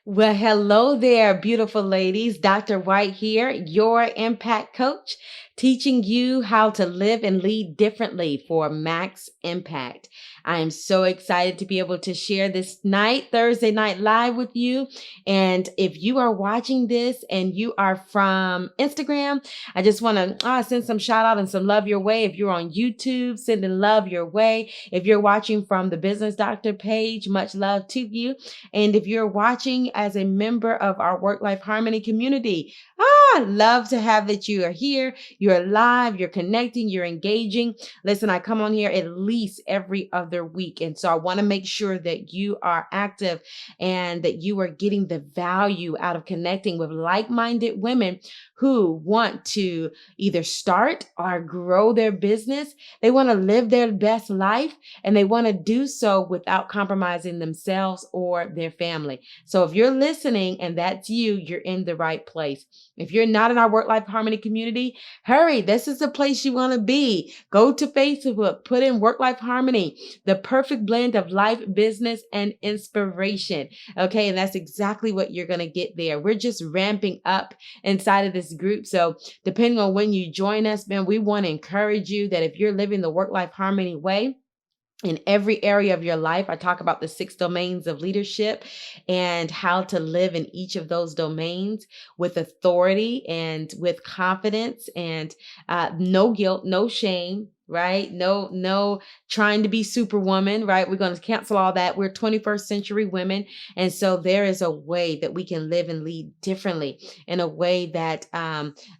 Well, hello there, beautiful ladies. Dr. White here, your impact coach, teaching you how to live and lead differently for max impact. I am so excited to be able to share this night, Thursday night live with you. And if you are watching this and you are from Instagram, I just want to send some shout out and some love your way. If you're on YouTube, sending love your way. If you're watching from the Business Doctor page, much love to you. And if you're watching as a member of our Work Life Harmony community, love to have that you are here, you're live, you're connecting, you're engaging. Listen, I come on here at least every other week. And so I want to make sure that you are active and that you are getting the value out of connecting with like-minded women who want to either start or grow their business. They want to live their best life and they want to do so without compromising themselves or their family. So if you're listening and that's you, you're in the right place. If you're not in our Work Life Harmony community, hurry. This is the place you want to be. Go to Facebook, put in Work Life Harmony, the perfect blend of life, business, and inspiration. Okay. And that's exactly what you're going to get there. We're just ramping up inside of this group. So depending on when you join us, man, we want to encourage you that if you're living the Work Life Harmony way, in every area of your life, I talk about the 6 domains of leadership and how to live in each of those domains with authority and with confidence and no guilt, no shame, right? No trying to be superwoman, right? We're going to cancel all that. We're 21st century women. And so there is a way that we can live and lead differently in a way that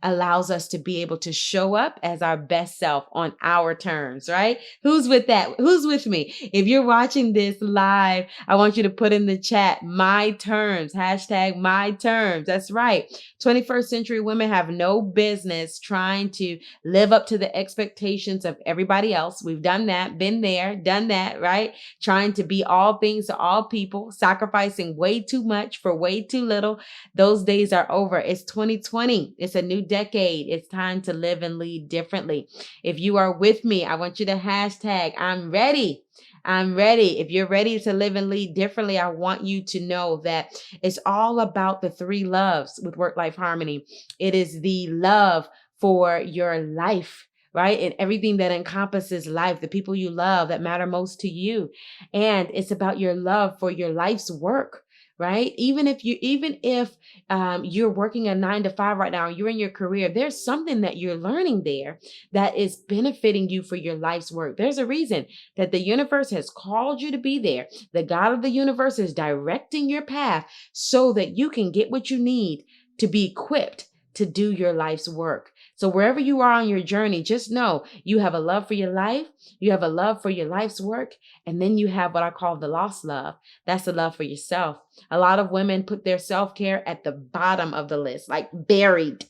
allows us to be able to show up as our best self on our terms, right? Who's with that? Who's with me? If you're watching this live, I want you to put in the chat, my terms, hashtag my terms. That's right. 21st century women have no business trying to live up to the expectations of everybody else. We've done that, been there, done that, right? Trying to be all things to all people, sacrificing way too much for way too little. Those days are over. It's 2020. It's a new decade. It's time to live and lead differently. If you are with me, I want you to hashtag I'm ready. I'm ready. If you're ready to live and lead differently, I want you to know that it's all about the 3 loves with Work Life Harmony. It is the love for your life, right? And everything that encompasses life, the people you love that matter most to you. And it's about your love for your life's work. Right? Even if you're working a 9 to 5 right now, you're in your career, there's something that you're learning there that is benefiting you for your life's work. There's a reason that the universe has called you to be there. The God of the universe is directing your path so that you can get what you need to be equipped to do your life's work. So wherever you are on your journey, just know you have a love for your life, you have a love for your life's work, and then you have what I call the lost love. That's the love for yourself. A lot of women put their self-care at the bottom of the list, like buried.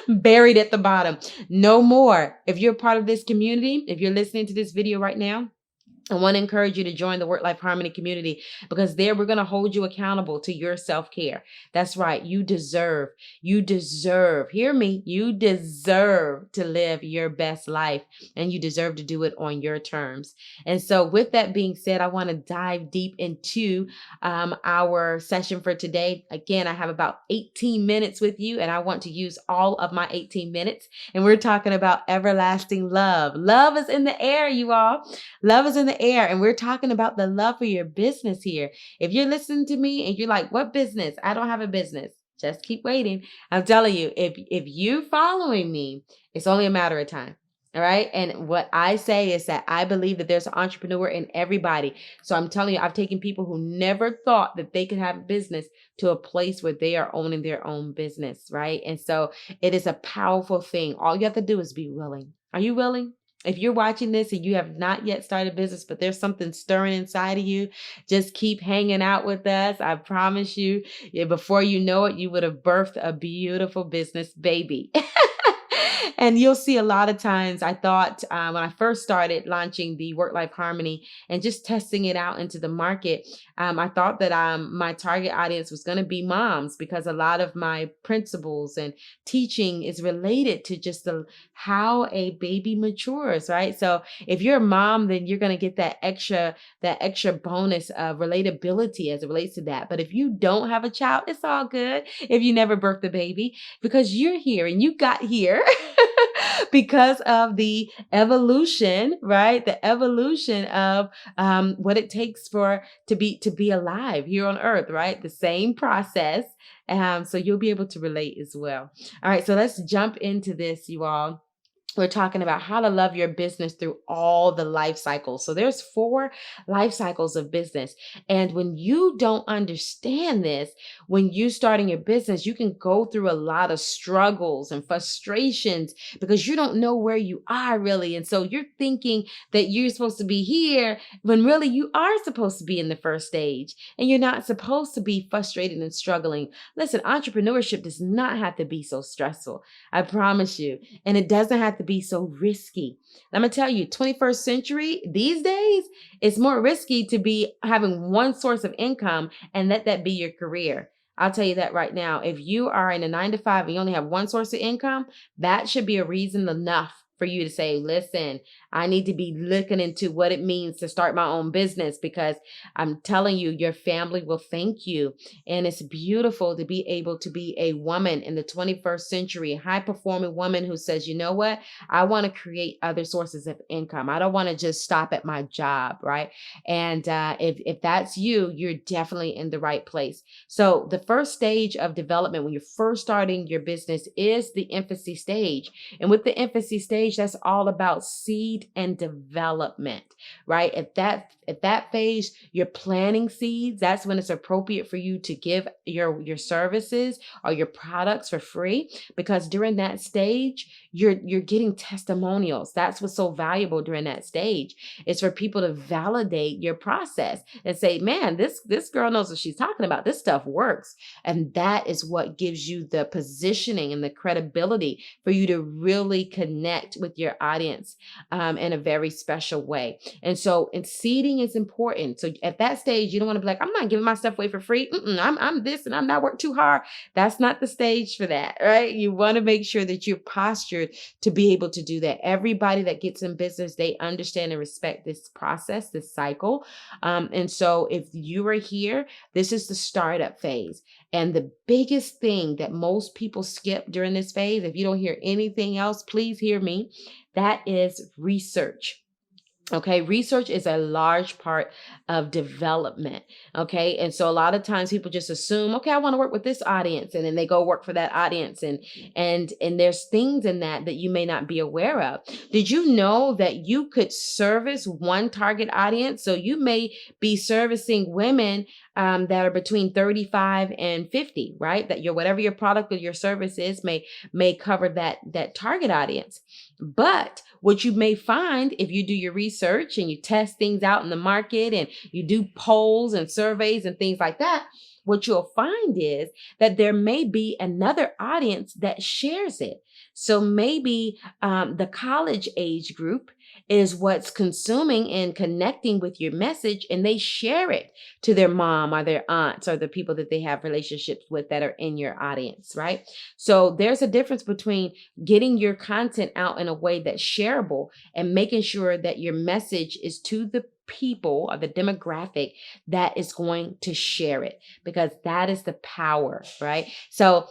Buried at the bottom. No more. If you're part of this community, if you're listening to this video right now, I want to encourage you to join the Work Life Harmony community because there we're going to hold you accountable to your self-care. That's right. You deserve, hear me, you deserve to live your best life and you deserve to do it on your terms. And so with that being said, I want to dive deep into our session for today. Again, I have about 18 minutes with you and I want to use all of my 18 minutes. And we're talking about everlasting love. Love is in the air, you all. Love is in the air. And we're talking about the love for your business here. If you're listening to me and you're like, what business? I don't have a business. Just keep waiting. I'm telling you, if you following me, it's only a matter of time. All right. And what I say is that I believe that there's an entrepreneur in everybody. So I'm telling you, I've taken people who never thought that they could have a business to a place where they are owning their own business. Right. And so it is a powerful thing. All you have to do is be willing. Are you willing? If you're watching this and you have not yet started a business, but there's something stirring inside of you, just keep hanging out with us. I promise you, before you know it, you would have birthed a beautiful business baby. And you'll see a lot of times I thought when I first started launching the Work Life Harmony and just testing it out into the market, I thought that my target audience was going to be moms because a lot of my principles and teaching is related to just how a baby matures, right? So if you're a mom, then you're going to get that extra bonus of relatability as it relates to that. But if you don't have a child, it's all good if you never birthed a baby because you're here and you got here because of the evolution, right? The evolution of what it takes for to be alive here on earth, right? The same process. So you'll be able to relate as well. All right, so let's jump into this, you all. We're talking about how to love your business through all the life cycles. So there's 4 life cycles of business. And when you don't understand this, when you starting your business, you can go through a lot of struggles and frustrations because you don't know where you are really. And so you're thinking that you're supposed to be here when really you are supposed to be in the first stage and you're not supposed to be frustrated and struggling. Listen, entrepreneurship does not have to be so stressful. I promise you. And it doesn't have to be so risky. I'm gonna tell you, 21st century, these days, it's more risky to be having one source of income and let that be your career. I'll tell you that right now. If you are in a 9 to 5 and you only have one source of income, that should be a reason enough for you to say, listen, I need to be looking into what it means to start my own business because I'm telling you, your family will thank you. And it's beautiful to be able to be a woman in the 21st century, high performing woman who says, you know what? I want to create other sources of income. I don't want to just stop at my job, right? And if that's you, you're definitely in the right place. So the first stage of development when you're first starting your business is the infancy stage. And with the infancy stage, that's all about seed and development, right? At that phase, you're planting seeds. That's when it's appropriate for you to give your services or your products for free, because during that stage, you're getting testimonials. That's what's so valuable during that stage. It's for people to validate your process and say, man, this girl knows what she's talking about. This stuff works. And that is what gives you the positioning and the credibility for you to really connect with your audience in a very special way. And seeding is important. So at that stage, you don't want to be like, I'm not giving my stuff away for free. I'm this and I'm not work too hard. That's not the stage for that, right? You want to make sure that you're postured to be able to do that. Everybody that gets in business, they understand and respect this process, this cycle. And so if you are here, this is the startup phase. And the biggest thing that most people skip during this phase, if you don't hear anything else, please hear me. That is research. Okay, research is a large part of development. Okay, and so a lot of times people just assume, okay, I want to work with this audience, and then they go work for that audience, and there's things in that you may not be aware of. Did you know that you could service one target audience? So you may be servicing women that are between 35 and 50, right? That your whatever your product or your service is may cover that target audience. But what you may find if you do your research and you test things out in the market and you do polls and surveys and things like that, what you'll find is that there may be another audience that shares it. So maybe the college age group is what's consuming and connecting with your message, and they share it to their mom or their aunts or the people that they have relationships with that are in your audience, right? So there's a difference between getting your content out in a way that's shareable and making sure that your message is to the people or the demographic that is going to share it, because that is the power, right? So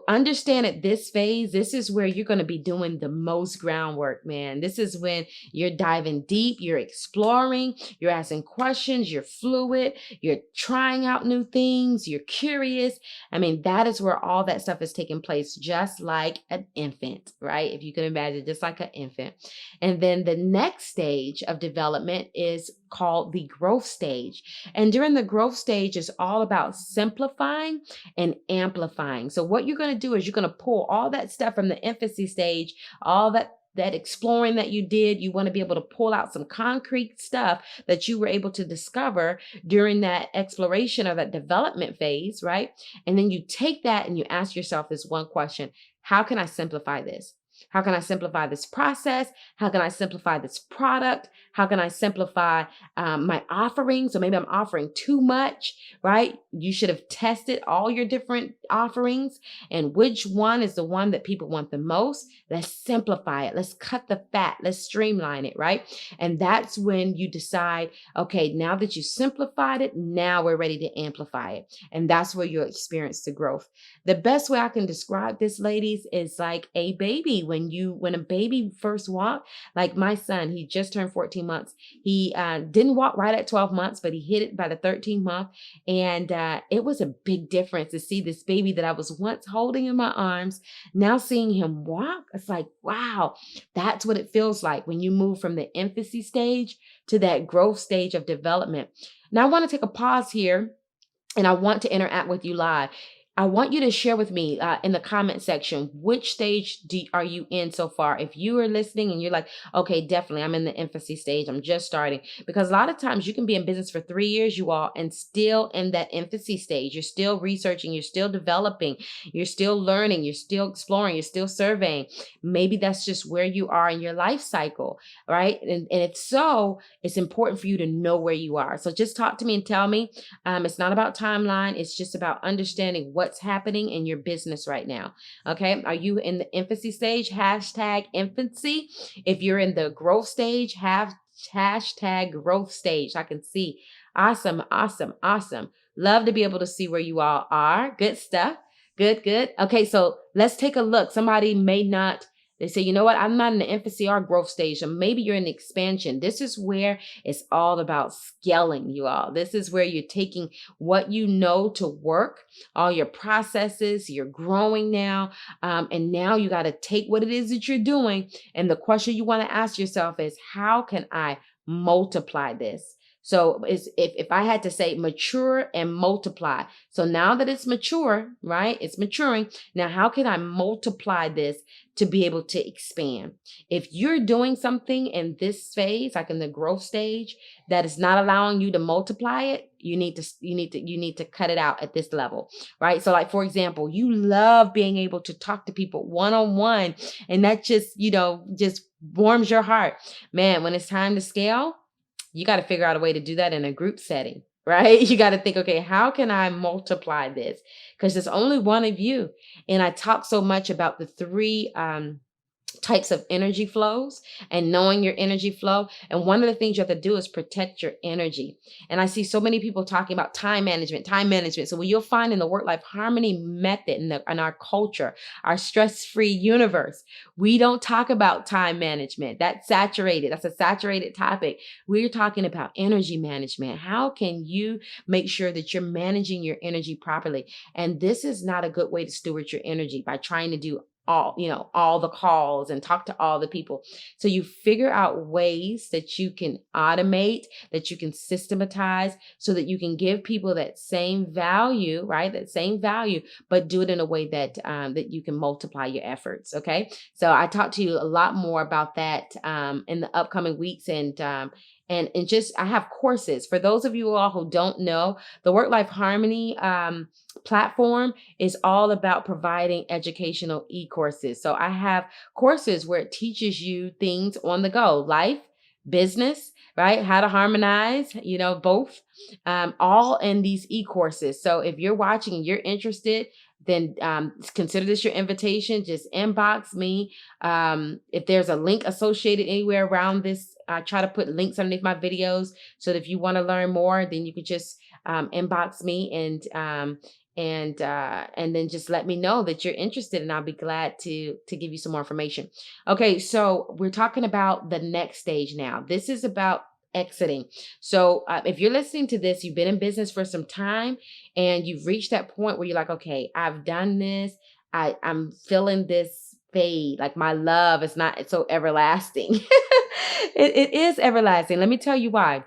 understand at this phase, this is where you're going to be doing the most groundwork, man. This is when you're diving deep, you're exploring, you're asking questions, you're fluid, you're trying out new things, you're curious. I mean, that is where all that stuff is taking place, just like an infant, right? If you can imagine, just like an infant. And then the next stage of development is called the growth stage. And during the growth stage is all about simplifying and amplifying. So what you're going to do is you're going to pull all that stuff from the infancy stage, all that exploring that you did. You want to be able to pull out some concrete stuff that you were able to discover during that exploration or that development phase, right? And then you take that and you ask yourself this one question: how can I simplify this? How can I simplify this process? How can I simplify this product? How can I simplify my offering? So maybe I'm offering too much, right? You should have tested all your different offerings and which one is the one that people want the most. Let's simplify it. Let's cut the fat. Let's streamline it, right? And that's when you decide, okay, now that you simplified it, now we're ready to amplify it. And that's where you'll experience the growth. The best way I can describe this, ladies, is like a baby. When a baby first walk, like my son, he just turned 14 months. He didn't walk right at 12 months, but he hit it by the 13th month. And it was a big difference to see this baby that I was once holding in my arms, now seeing him walk. It's like, wow, that's what it feels like when you move from the infancy stage to that growth stage of development. Now, I want to take a pause here and I want to interact with you live. I want you to share with me in the comment section, which stage are you in so far? If you are listening and you're like, okay, definitely, I'm in the infancy stage. I'm just starting. Because a lot of times you can be in business for 3 years, you all, and still in that infancy stage. You're still researching, you're still developing, you're still learning, you're still exploring, you're still surveying. Maybe that's just where you are in your life cycle, right? And if so, it's important for you to know where you are. So just talk to me and tell me. It's not about timeline. It's just about understanding what's happening in your business right now. Okay. Are you in the infancy stage? Hashtag infancy. If you're in the growth stage, have hashtag growth stage. I can see. Awesome. Awesome. Awesome. Love to be able to see where you all are. Good stuff. Good, good. Okay. So let's take a look. Somebody may not. They say, you know what? I'm not in the infancy or growth stage. So maybe you're in the expansion. This is where it's all about scaling, you all. This is where you're taking what you know to work, all your processes, you're growing now. And now you got to take what it is that you're doing. And the question you want to ask yourself is, how can I multiply this? So if I had to say mature and multiply. So now that it's mature, right? It's maturing. Now, how can I multiply this to be able to expand? If you're doing something in this phase, like in the growth stage, that is not allowing you to multiply it, you need to cut it out at this level, right? So like, for example, you love being able to talk to people one-on-one, and that just warms your heart. Man, when it's time to scale, you got to figure out a way to do that in a group setting, right? You got to think, okay, how can I multiply this? Because there's only one of you. And I talk so much about the three types of energy flows and knowing your energy flow. And one of the things you have to do is protect your energy. And I see so many people talking about time management. So what you'll find in the work-life harmony method in our culture, our stress-free universe, we don't talk about time management. That's saturated. That's a saturated topic. We're talking about energy management. How can you make sure that you're managing your energy properly? And this is not a good way to steward your energy by trying to do all the calls and talk to all the people. So you figure out ways that you can automate, that you can systematize, so that you can give people that same value, right? That same value, but do it in a way that that you can multiply your efforts. Okay. So I talked to you a lot more about that in the upcoming weeks, and just I have courses for those of you all who don't know. The Work-Life Harmony platform is all about providing educational e-courses. So I have courses where it teaches you things on the go, life, business, right? How to harmonize, both, all in these e-courses. So if you're watching and you're interested, then consider this your invitation. Just inbox me. If there's a link associated anywhere around this, I try to put links underneath my videos. So that if you want to learn more, then you could just inbox me and then just let me know that you're interested, and I'll be glad to give you some more information. Okay, so we're talking about the next stage now. This is about exiting. So if you're listening to this, you've been in business for some time and you've reached that point where you're like, okay, I've done this. I'm feeling this fade. Like my love is not so everlasting. It is everlasting. Let me tell you why.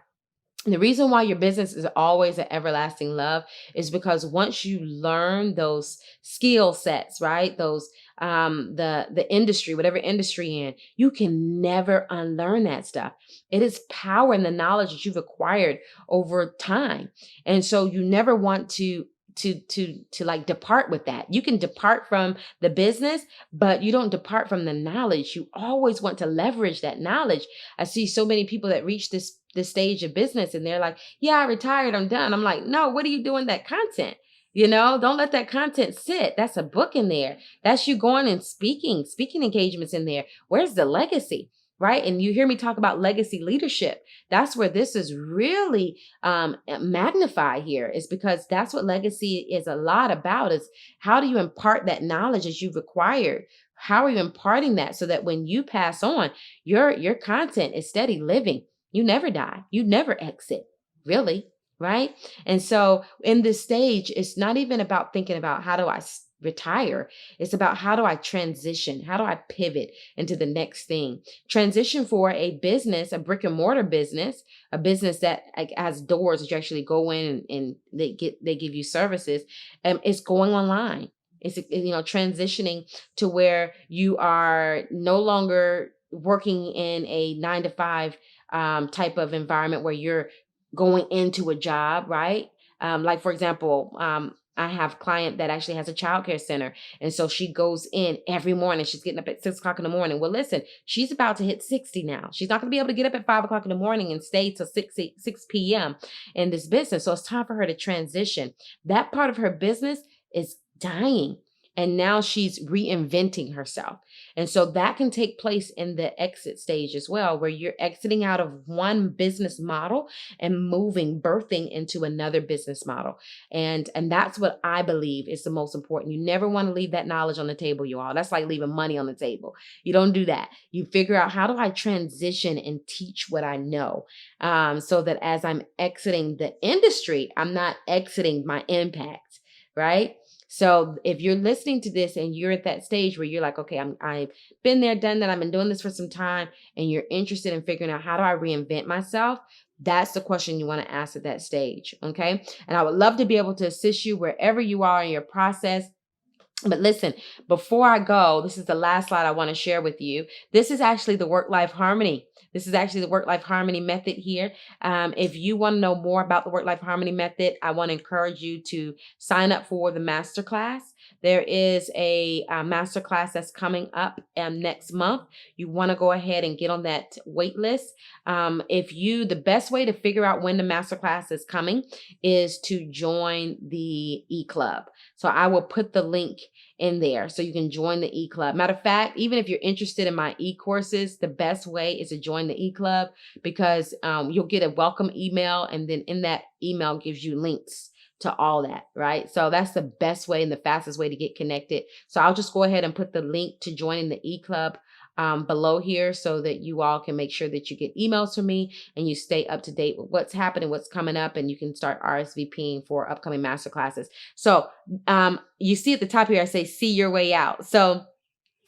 The reason why your business is always an everlasting love is because once you learn those skill sets, right? Those the industry, whatever industry you're in, you can never unlearn that stuff. It is power in the knowledge that you've acquired over time. And so you never want to to like depart with that. You can depart from the business, but you don't depart from the knowledge. You always want to leverage that knowledge. I see so many people that reach this stage of business and they're like, yeah, I retired, I'm done. I'm like, no, what are you doing that content? Don't let that content sit. That's a book in there. That's you going and speaking engagements in there. Where's the legacy? Right. And you hear me talk about legacy leadership. That's where this is really magnified here, is because that's what legacy is a lot about, is how do you impart that knowledge as you've acquired? How are you imparting that so that when you pass on, your content is steady living? You never die. You never exit, really. Right. And so in this stage, it's not even about thinking about how do I retire. It's about how do I transition? How do I pivot into the next thing? Transition for a business, a brick and mortar business, a business that like has doors that you actually go in and they give you services. It's going online. It's transitioning to where you are no longer working in a 9 to 5 type of environment where you're going into a job, right? Like for example, I have a client that actually has a childcare center. And so she goes in every morning. She's getting up at 6 o'clock in the morning. Well, listen, she's about to hit 60 now. She's not going to be able to get up at 5 o'clock in the morning and stay till 6 p.m. in this business. So it's time for her to transition. That part of her business is dying. And now she's reinventing herself. And so that can take place in the exit stage as well, where you're exiting out of one business model and birthing into another business model. And that's what I believe is the most important. You never want to leave that knowledge on the table, you all. That's like leaving money on the table. You don't do that. You figure out, how do I transition and teach what I know, so that as I'm exiting the industry, I'm not exiting my impact, right? So if you're listening to this and you're at that stage where you're like, okay, I've been there, done that, I've been doing this for some time, and you're interested in figuring out, how do I reinvent myself? That's the question you want to ask at that stage. Okay. And I would love to be able to assist you wherever you are in your process. But listen, before I go, this is the last slide I want to share with you. This is actually the work-life harmony. This is actually the work-life harmony method here. If you want to know more about the work-life harmony method, I want to encourage you to sign up for the masterclass. There is a masterclass that's coming up next month. You want to go ahead and get on that wait list. The best way to figure out when the masterclass is coming is to join the e-club. So I will put the link in there so you can join the e-club. Matter of fact, even if you're interested in my e-courses, the best way is to join the e-club, because you'll get a welcome email, and then in that email gives you links to all that, right? So that's the best way and the fastest way to get connected. So I'll just go ahead and put the link to joining the e-club below here, so that you all can make sure that you get emails from me and you stay up to date with what's happening, what's coming up, and you can start RSVPing for upcoming masterclasses. So you see at the top here, I say, see your way out. So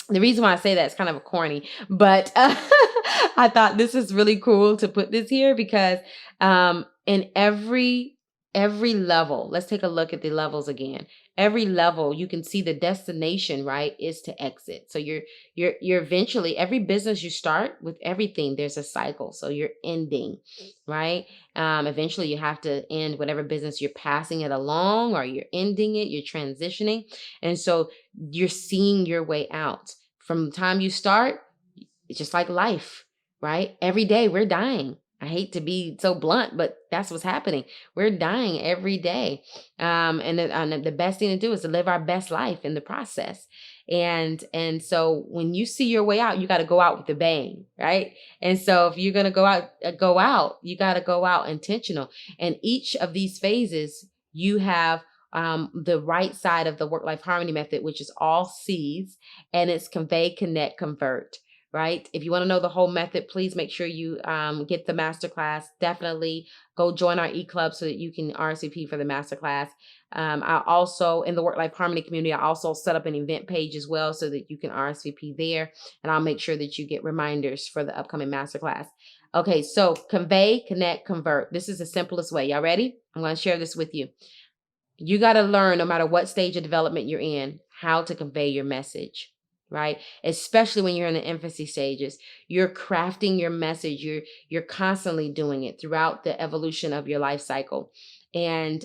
the reason why I say that is kind of a corny, but I thought this is really cool to put this here, because in every level, let's take a look at the levels again. Every level, you can see the destination, right, is to exit. So you're eventually, every business you start with, everything, there's a cycle. So you're ending, right? Eventually you have to end whatever business you're passing it along, or you're ending it, you're transitioning. And so you're seeing your way out. From the time you start, it's just like life, right? Every day we're dying. I hate to be so blunt, but that's what's happening. We're dying every day. And the best thing to do is to live our best life in the process. And so when you see your way out, you got to go out with a bang, right? And so if you're going to go out, you got to go out intentional. And each of these phases, you have the right side of the work-life harmony method, which is all C's, and it's convey, connect, convert. Right? If you want to know the whole method, please make sure you get the masterclass. Definitely go join our e-club so that you can RSVP for the masterclass. I also, in the Work-Life Harmony community, I also set up an event page as well so that you can RSVP there. And I'll make sure that you get reminders for the upcoming masterclass. Okay, so convey, connect, convert. This is the simplest way. Y'all ready? I'm going to share this with you. You got to learn, no matter what stage of development you're in, how to convey your message. Right? Especially when you're in the infancy stages, you're crafting your message. You're constantly doing it throughout the evolution of your life cycle. And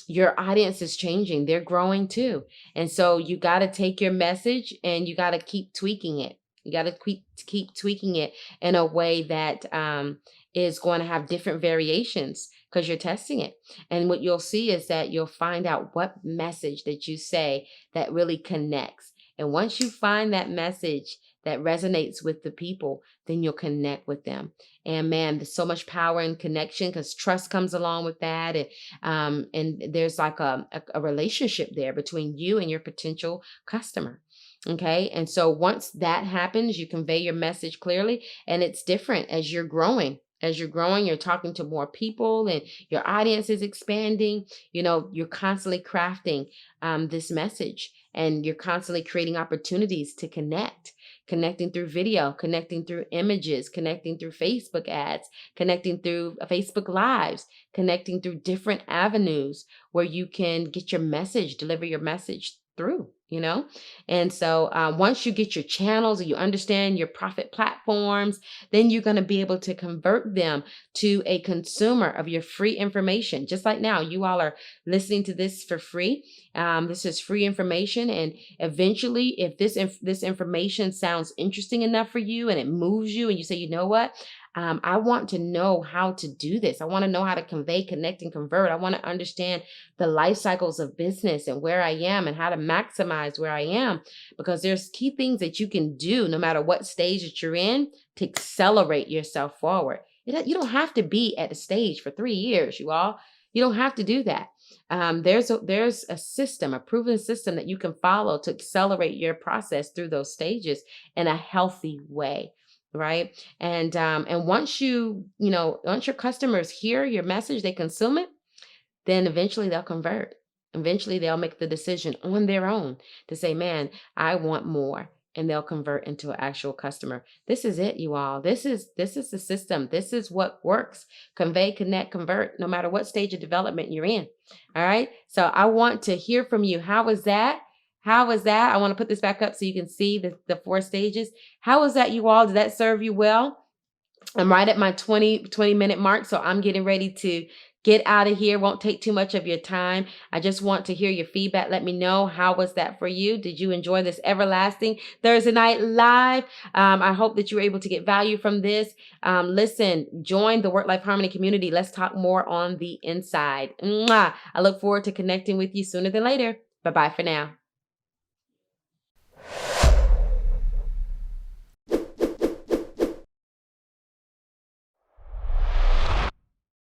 your audience is changing. They're growing too. And so you got to take your message and you got to keep tweaking it. You got to keep tweaking it in a way that is going to have different variations because you're testing it. And what you'll see is that you'll find out what message that you say that really connects. And once you find that message that resonates with the people, then you'll connect with them. And man, there's so much power in connection because trust comes along with that. And there's like a relationship there between you and your potential customer. Okay. And so once that happens, you convey your message clearly, and it's different as you're growing. As you're growing, you're talking to more people and your audience is expanding. You're constantly crafting this message, and you're constantly creating opportunities to connecting through video, connecting through images, connecting through Facebook ads, connecting through Facebook Lives, connecting through different avenues where you can get your message, deliver your message through. And so once you get your channels and you understand your profit platforms, then you're going to be able to convert them to a consumer of your free information. Just like now, you all are listening to this for free. This is free information. And eventually, if this information sounds interesting enough for you and it moves you and you say, you know what? I want to know how to do this. I want to know how to convey, connect, and convert. I want to understand the life cycles of business and where I am and how to maximize where I am, because there's key things that you can do no matter what stage that you're in to accelerate yourself forward. You don't have to be at the stage for 3 years, you all. You don't have to do that. There's a system, a proven system that you can follow to accelerate your process through those stages in a healthy way. Right. And once once your customers hear your message, they consume it, then eventually they'll convert. Eventually they'll make the decision on their own to say, man, I want more. And they'll convert into an actual customer. This is it, you all. This is the system. This is what works. Convey, connect, convert, no matter what stage of development you're in. All right. So I want to hear from you. How was that? How was that? I want to put this back up so you can see the 4 stages. How was that, you all? Did that serve you well? I'm right at my 20-minute mark, so I'm getting ready to get out of here. Won't take too much of your time. I just want to hear your feedback. Let me know, how was that for you? Did you enjoy this everlasting Thursday night live? I hope that you were able to get value from this. Listen, join the Work Life Harmony community. Let's talk more on the inside. Mwah! I look forward to connecting with you sooner than later. Bye-bye for now.